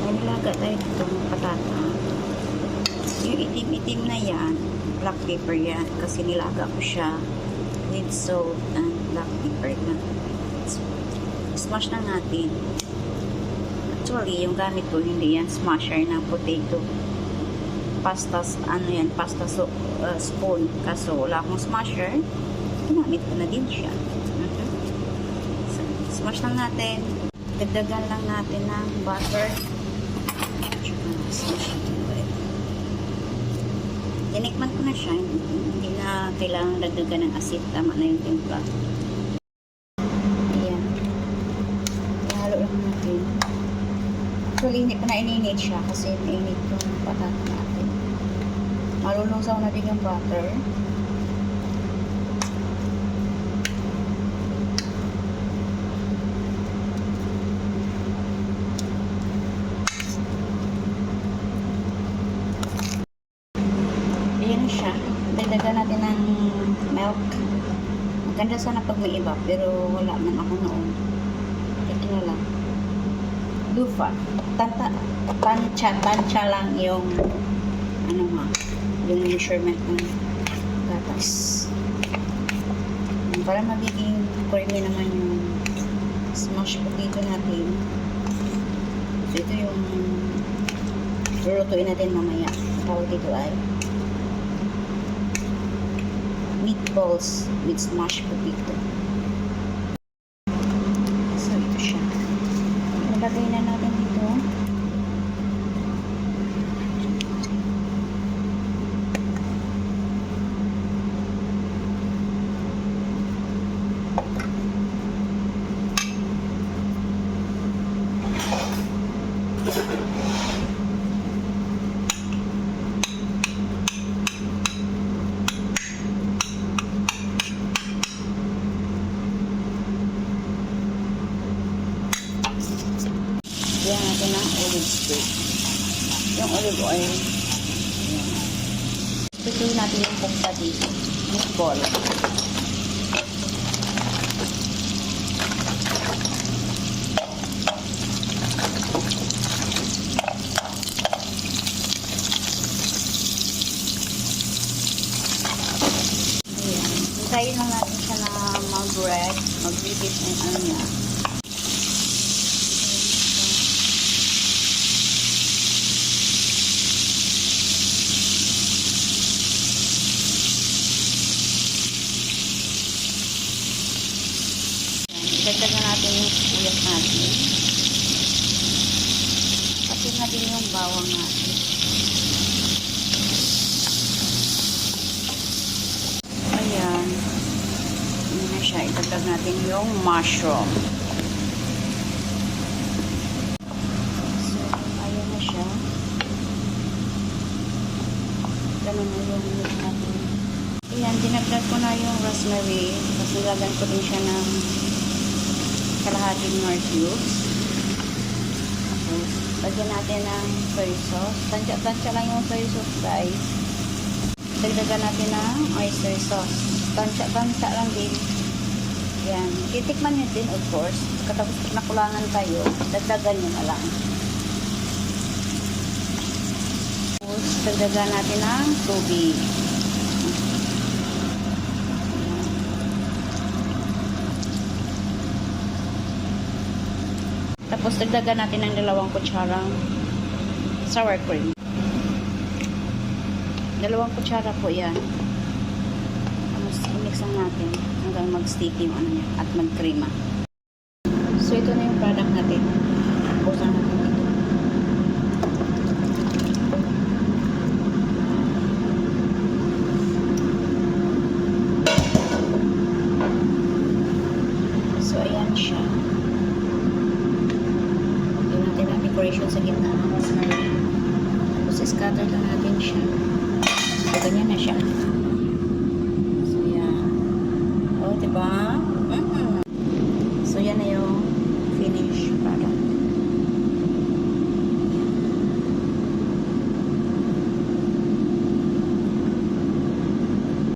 May nilaga tayo ditong patata. Yung itim-itim na yan, black pepper yan. Kasi nilaga ko siya with salt and black pepper na. Smash na natin. Actually, yung gamit ko, hindi yan smasher ng potato. Pasta, ano yan, pasta spoon. Kaso wala akong smasher. Ginamit ko na din siya. So, smash lang natin. Dagdagan lang natin ng butter. Smash natin ulit. Tinikman ko na siya. Hindi na kailangan dagdagan ng asin. Tama na yung timpla. Ayan. Halo lang natin. Actually, hindi pa na ininit siya kasi mainit yung patata natin. Malulusaw na din yung butter. Siya. Dagdagan natin ng milk. Maganda sana pag may iba, pero wala man ako noon. Ito na lang. Lufa. Tansya lang yung ano nga, yung measurement ng gatas. Para magiging creamy naman yung smash potato natin. So, ito yung lulutuin natin mamaya. Tawag dito ay meatballs with smashed potato. So, ito siya. Nalagay na natin dito. Lagyan natin ng olive stick. Yung olive oil. Pituloy natin yung pukta dito. Meatball. Ayan. Hintayin lang natin siya na mag-red. Mag-reddish yung ano niya. Dagdagan natin yung sibuyas natin. Pati natin yung bawang natin. Ayan. Ayan na siya. Idagdag natin yung mushroom. So, ayan na siya. Ganun na yung meat natin. Ayan, dinagdag ko na yung rosemary. Tapos nilagyan ko din siya ng kalahating nor cubes. Tapos, lagyan natin ng soy sauce. Tansya-tansya lang yung soy sauce, guys. Dagdagan natin ng oyster sauce. Tansya-tansya lang din. Yan. Titikman nyo din, of course. Katapos nakulangan tayo, dagdagan nyo na lang. Tapos, dagdagan natin ng tubig. Tapos, dagdagan natin ng 2 kutsarang sour cream. 2 kutsara po yan. Tapos, i-mix lang natin hanggang mag-sticky yung ano niya at mag-crema. So, ito na yung product natin. Busan natin dito. So, ayan siya. Decoration sa gitna ng rosemary. Tapos scatter na natin siya. So, ganyan na siya.